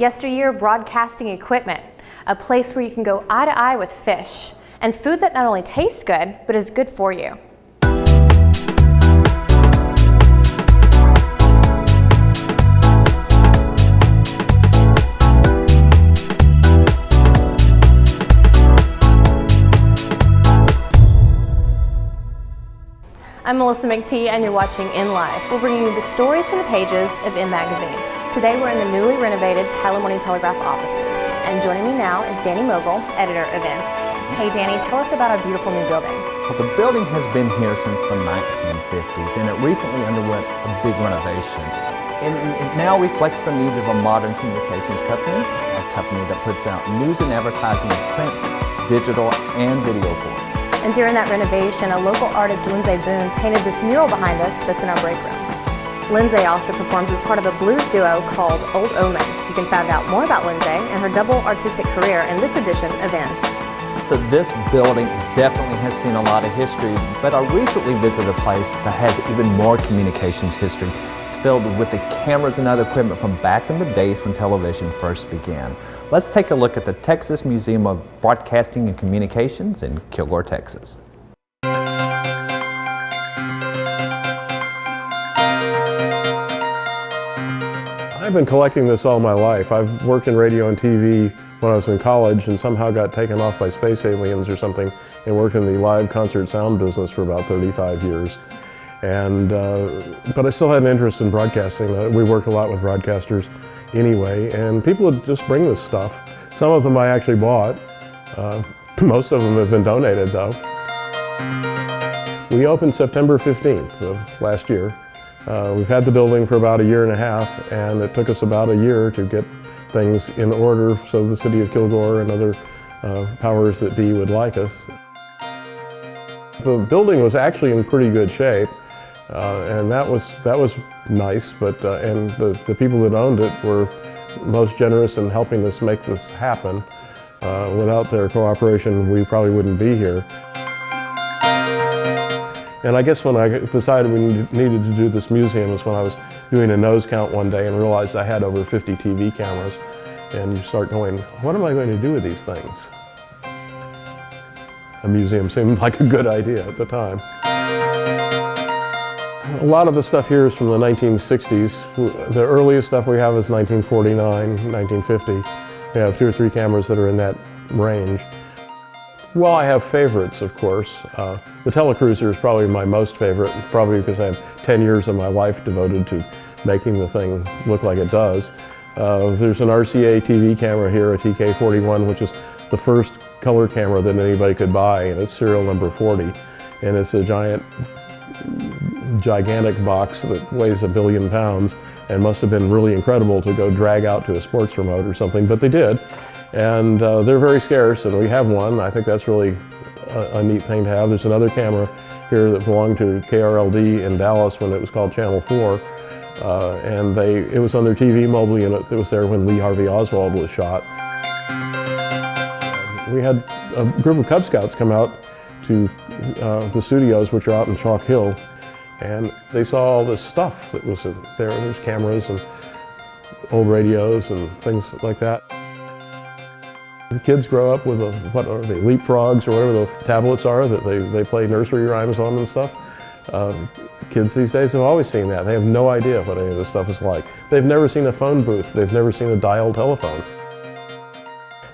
Yesteryear broadcasting equipment, a place where you can go eye to eye with fish, and food that not only tastes good, but is good for you. I'm Melissa McTee and you're watching In Live. We're bringing you the stories from the pages of In Magazine. Today we're in the newly renovated Tyler Morning Telegraph offices. And joining me now is Danny Mogul, editor of In. Hey Danny, tell us about our beautiful new building. Well, the building has been here since the 1950s and it recently underwent a big renovation. And it now reflects the needs of a modern communications company, a company that puts out news and advertising in print, digital, and video forms. And during that renovation, a local artist, Lindsay Boone, painted this mural behind us that's in our break room. Lindsay also performs as part of a blues duo called Old Omen. You can find out more about Lindsay and her double artistic career in this edition of In. So this building definitely has seen a lot of history, but I recently visited a place that has even more communications history. It's filled with the cameras and other equipment from back in the days when television first began. Let's take a look at the Texas Museum of Broadcasting and Communications in Kilgore, Texas. I've been collecting this all my life. I've worked in radio and TV when I was in college and somehow got taken off by space aliens or something and worked in the live concert sound business for about 35 years. But I still had an interest in broadcasting. We worked a lot with broadcasters anyway, and people would just bring this stuff. Some of them I actually bought. Most of them have been donated though. We opened September 15th of last year. We've had the building for about a year and a half, and it took us about a year to get things in order so the city of Kilgore and other powers that be would like us. The building was actually in pretty good shape. And that was nice, but and the people that owned it were most generous in helping us make this happen. Without their cooperation, we probably wouldn't be here. And I guess when I decided we needed to do this museum is when I was doing a nose count one day and realized I had over 50 TV cameras. And you start going, what am I going to do with these things? A museum seemed like a good idea at the time. A lot of the stuff here is from the 1960s. The earliest stuff we have is 1949, 1950. We have 2 or 3 cameras that are in that range. Well, I have favorites, of course. The Telecruiser is probably my most favorite, probably because I have 10 years of my life devoted to making the thing look like it does. There's an RCA TV camera here, a TK41, which is the first color camera that anybody could buy, and it's serial number 40. And it's a gigantic box that weighs 1 billion pounds and must have been really incredible to go drag out to a sports remote or something, but they did. And they're very scarce, and we have one. I think that's really a neat thing to have. There's another camera here that belonged to KRLD in Dallas when it was called Channel 4. And it was on their TV mobile unit that was there when Lee Harvey Oswald was shot. We had a group of Cub Scouts come out to the studios, which are out in Chalk Hill, and they saw all this stuff that was there. There's cameras and old radios and things like that. The kids grow up with what are they, leapfrogs or whatever the tablets are that they play nursery rhymes on and stuff. Kids these days have always seen that. They have no idea what any of this stuff is like. They've never seen a phone booth. They've never seen a dial telephone.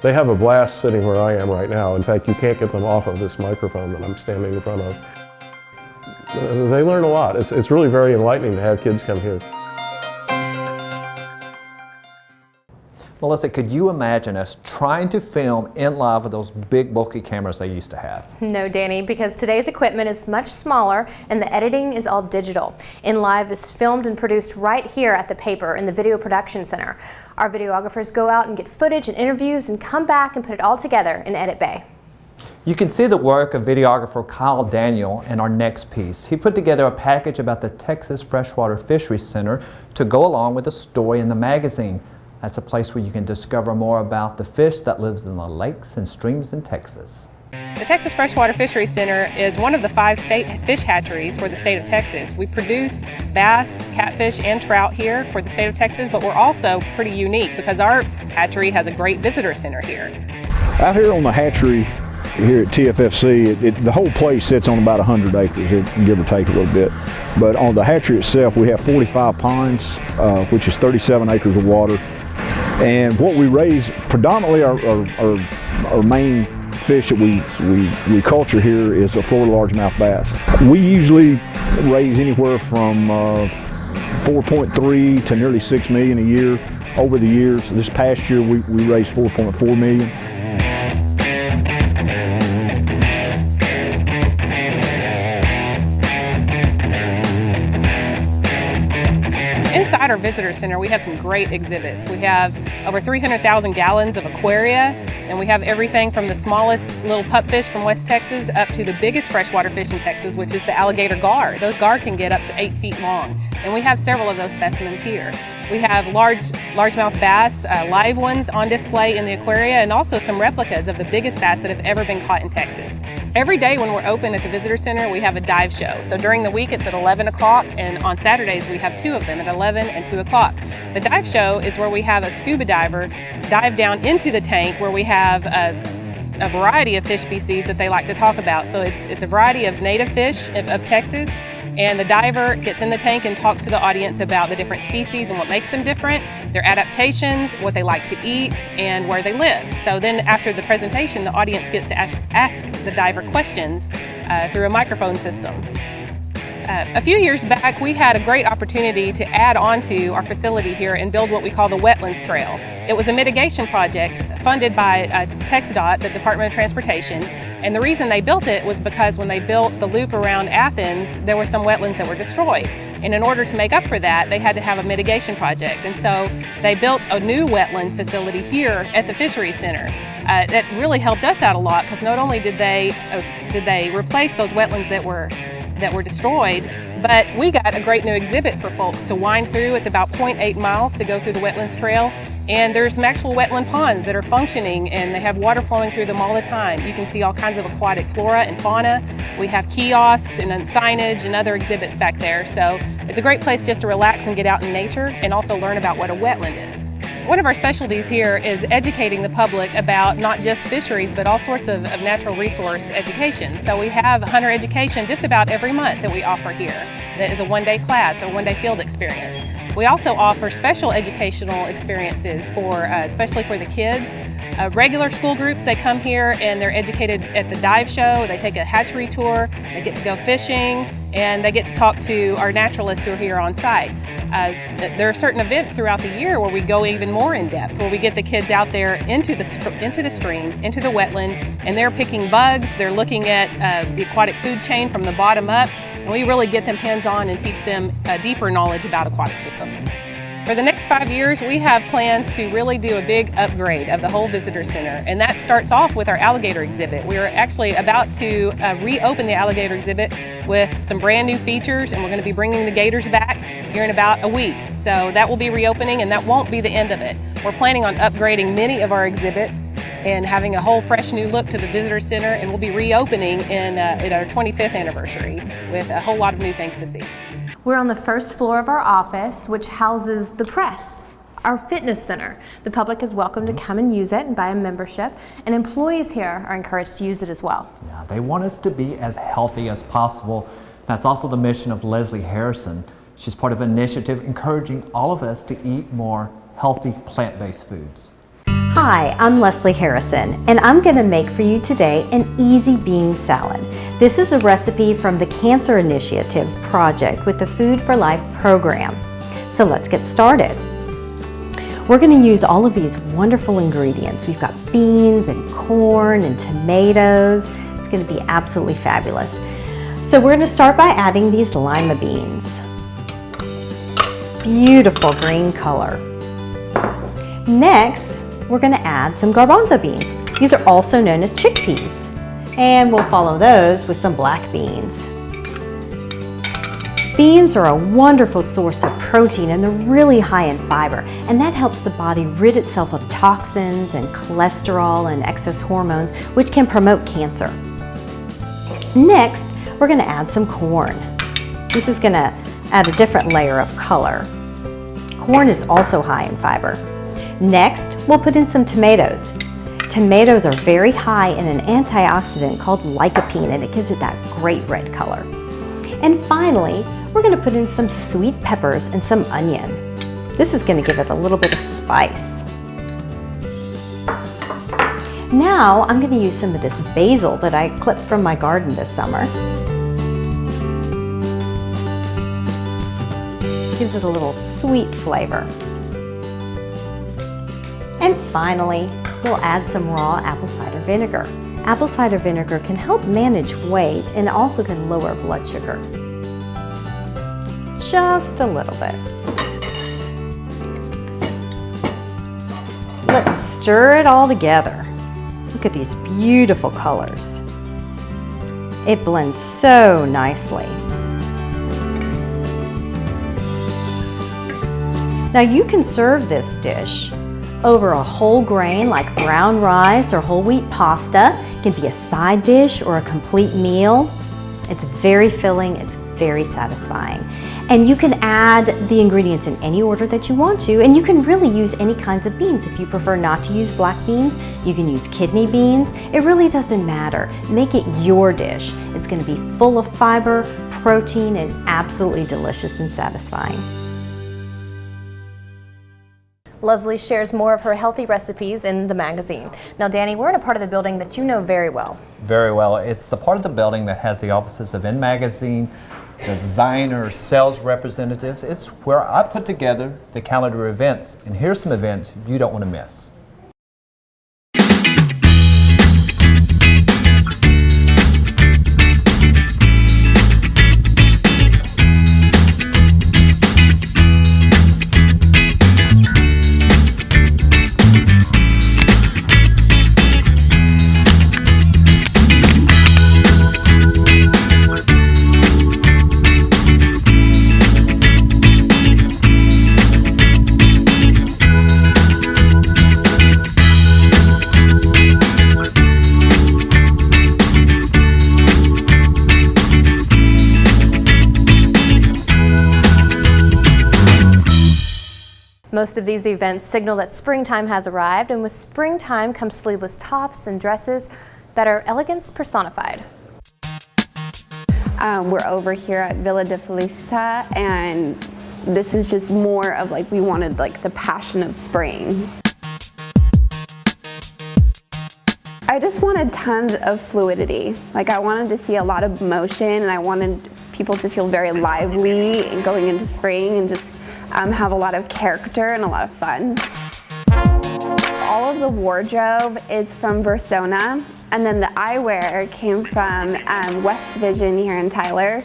They have a blast sitting where I am right now. In fact, you can't get them off of this microphone that I'm standing in front of. They learn a lot. It's really very enlightening to have kids come here. Melissa, could you imagine us trying to film in live with those big bulky cameras they used to have? No, Danny, because today's equipment is much smaller and the editing is all digital. In Live is filmed and produced right here at the paper in the Video Production Center. Our videographers go out and get footage and interviews and come back and put it all together in Edit Bay. You can see the work of videographer Kyle Daniel in our next piece. He put together a package about the Texas Freshwater Fisheries Center to go along with the story in the magazine. That's a place where you can discover more about the fish that lives in the lakes and streams in Texas. The Texas Freshwater Fisheries Center is one of the 5 state fish hatcheries for the state of Texas. We produce bass, catfish, and trout here for the state of Texas, but we're also pretty unique because our hatchery has a great visitor center here. Out here on the hatchery here at TFFC, the whole place sits on about 100 acres, give or take a little bit. But on the hatchery itself, we have 45 ponds, which is 37 acres of water. And what we raise, predominantly our main fish that we culture here is a Florida largemouth bass. We usually raise anywhere from 4.3 to nearly 6 million a year over the years. This past year we raised 4.4 million. Inside our visitor center, we have some great exhibits. We have over 300,000 gallons of aquaria, and we have everything from the smallest little pupfish from West Texas up to the biggest freshwater fish in Texas, which is the alligator gar. Those gar can get up to 8 feet long, and we have several of those specimens here. We have largemouth bass, live ones on display in the aquaria, and also some replicas of the biggest bass that have ever been caught in Texas. Every day when we're open at the visitor center, we have a dive show. So during the week it's at 11 o'clock, and on Saturdays we have 2 of them at 11 and 2 o'clock. The dive show is where we have a scuba diver dive down into the tank where we have a variety of fish species that they like to talk about. So it's a variety of native fish of Texas, and the diver gets in the tank and talks to the audience about the different species and what makes them different, their adaptations, what they like to eat, and where they live. So then after the presentation, the audience gets to ask the diver questions through a microphone system. A few years back, we had a great opportunity to add on to our facility here and build what we call the Wetlands Trail. It was a mitigation project funded by TxDOT, the Department of Transportation, and the reason they built it was because when they built the loop around Athens, there were some wetlands that were destroyed. And in order to make up for that, they had to have a mitigation project. And so they built a new wetland facility here at the Fisheries Center. That really helped us out a lot because not only did they replace those wetlands that were destroyed, but we got a great new exhibit for folks to wind through. It's about 0.8 miles to go through the Wetlands Trail, and there's some actual wetland ponds that are functioning, and they have water flowing through them all the time. You can see all kinds of aquatic flora and fauna. We have kiosks and signage and other exhibits back there, so it's a great place just to relax and get out in nature and also learn about what a wetland is. One of our specialties here is educating the public about not just fisheries, but all sorts of natural resource education. So we have hunter education just about every month that we offer here. That is a one-day class, a one-day field experience. We also offer special educational experiences for, especially for the kids. Regular school groups, they come here and they're educated at the dive show, they take a hatchery tour, they get to go fishing, and they get to talk to our naturalists who are here on site. There are certain events throughout the year where we go even more in depth, where we get the kids out there into the stream, into the wetland, and they're picking bugs, they're looking at the aquatic food chain from the bottom up, and we really get them hands-on and teach them deeper knowledge about aquatic systems. For the next 5 years, we have plans to really do a big upgrade of the whole visitor center, and that starts off with our alligator exhibit. We are actually about to reopen the alligator exhibit with some brand new features, and we're going to be bringing the gators back here in about a week. So that will be reopening, and that won't be the end of it. We're planning on upgrading many of our exhibits and having a whole fresh new look to the visitor center, and we'll be reopening at our 25th anniversary with a whole lot of new things to see. We're on the first floor of our office, which houses the press, our fitness center. The public is welcome to come and use it and buy a membership, and employees here are encouraged to use it as well. Yeah, they want us to be as healthy as possible. That's also the mission of Leslie Harrison. She's part of an initiative encouraging all of us to eat more healthy plant-based foods. Hi, I'm Leslie Harrison, and I'm going to make for you today an easy bean salad. This is a recipe from the Cancer Initiative project with the Food for Life program. So let's get started. We're going to use all of these wonderful ingredients. We've got beans and corn and tomatoes. It's going to be absolutely fabulous. So we're going to start by adding these lima beans. Beautiful green color. Next, we're going to add some garbanzo beans. These are also known as chickpeas. And we'll follow those with some black beans. Beans are a wonderful source of protein, and they're really high in fiber, and that helps the body rid itself of toxins and cholesterol and excess hormones, which can promote cancer. Next, we're going to add some corn. This is going to add a different layer of color. Corn is also high in fiber. Next, we'll put in some tomatoes. Tomatoes are very high in an antioxidant called lycopene, and it gives it that great red color. And finally, we're going to put in some sweet peppers and some onion. This is going to give it a little bit of spice. Now, I'm going to use some of this basil that I clipped from my garden this summer. Gives it a little sweet flavor. And finally, we'll add some raw apple cider vinegar. Apple cider vinegar can help manage weight and also can lower blood sugar. Just a little bit. Let's stir it all together. Look at these beautiful colors. It blends so nicely. Now you can serve this dish over a whole grain like brown rice or whole wheat pasta. It can be a side dish or a complete meal. It's very filling, it's very satisfying. And you can add the ingredients in any order that you want to, and you can really use any kinds of beans. If you prefer not to use black beans, you can use kidney beans. It really doesn't matter. Make it your dish. It's going to be full of fiber, protein, and absolutely delicious and satisfying. Leslie shares more of her healthy recipes in the magazine. Now, Danny, we're in a part of the building that you know very well. Very well. It's the part of the building that has the offices of In Magazine, designers, sales representatives. It's where I put together the calendar events. And here's some events you don't want to miss. Most of these events signal that springtime has arrived, and with springtime comes sleeveless tops and dresses that are elegance personified. We're over here at Villa de Felicita, and this is just more of like, we wanted like the passion of spring. I just wanted tons of fluidity. Like, I wanted to see a lot of motion, and I wanted people to feel very lively and going into spring, and just have a lot of character and a lot of fun. All of the wardrobe is from Versona, and then the eyewear came from West Vision here in Tyler.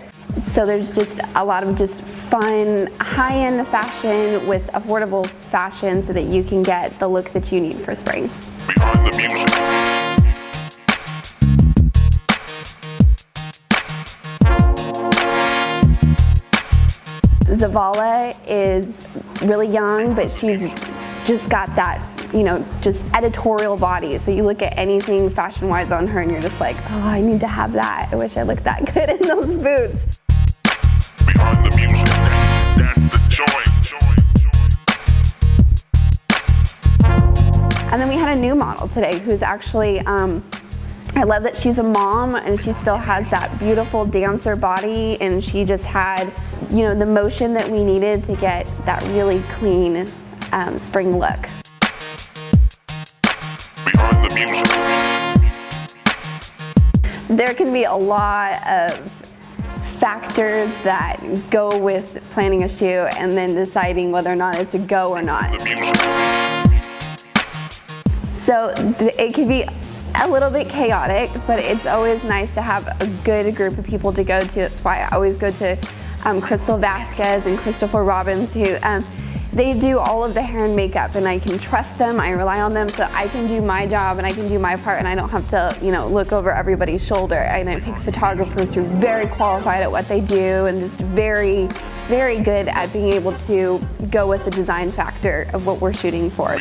So there's just a lot of just fun, high-end fashion with affordable fashion so that you can get the look that you need for spring. Behind the music. Zavala is really young, but she's just got that, you know, just editorial body. So you look at anything fashion-wise on her and you're just like, oh, I need to have that. I wish I looked that good in those boots. Behind the music, that's the joy. And then we had a new model today who's actually, I love that she's a mom and she still has that beautiful dancer body, and she just had, you know, the motion that we needed to get that really clean spring look. Behind the music. There can be a lot of factors that go with planning a shoot and then deciding whether or not it's a go or not. The music. So it can be a little bit chaotic, but it's always nice to have a good group of people to go to. That's why I always go to Crystal Vasquez and Christopher Robbins, who they do all of the hair and makeup, and I can trust them, I rely on them, so I can do my job and I can do my part, and I don't have to, you know, look over everybody's shoulder. And I pick photographers who are very qualified at what they do and just very, very good at being able to go with the design factor of what we're shooting for.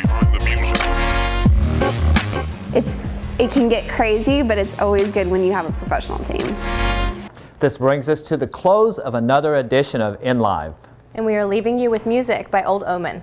It can get crazy, but it's always good when you have a professional team. This brings us to the close of another edition of In Live. And we are leaving you with music by Old Omen.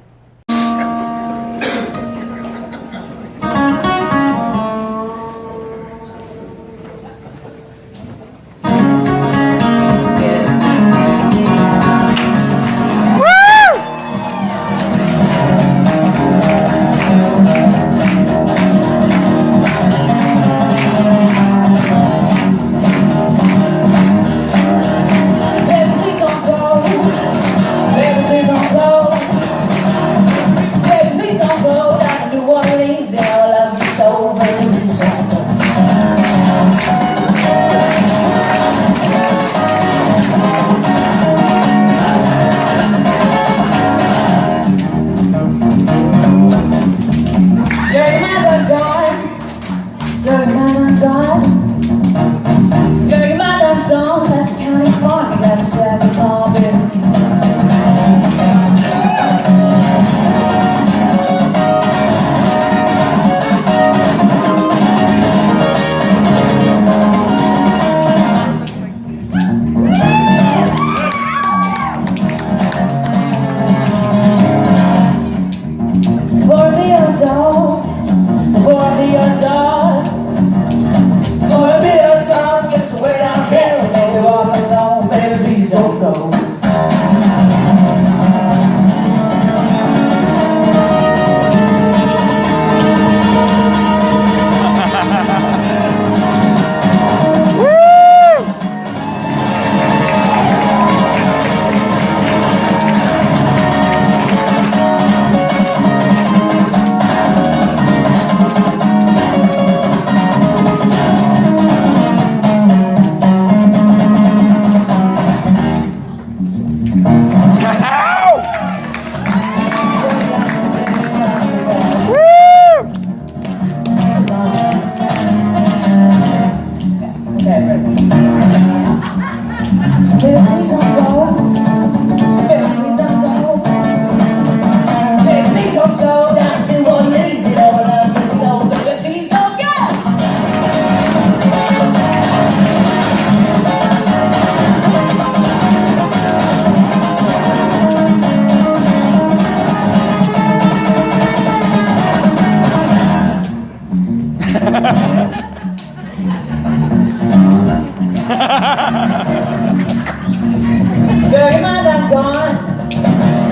Girl, your mind I'm gone.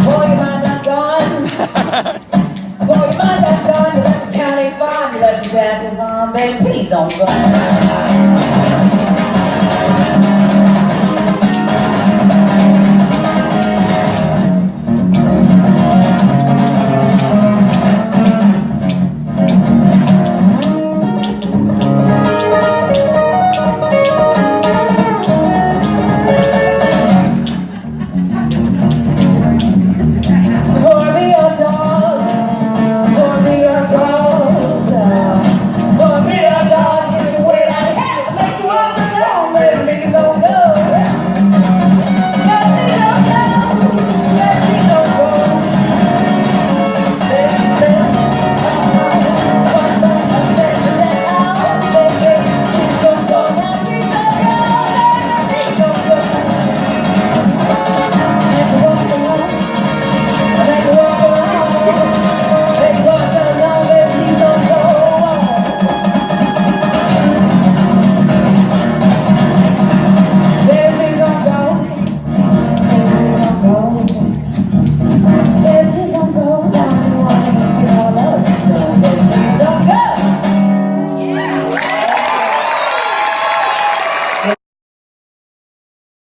Boy, your mind I'm gone. Boy, your mind I'm gone. You left the county farm. You left the shackles on, baby. Please don't go.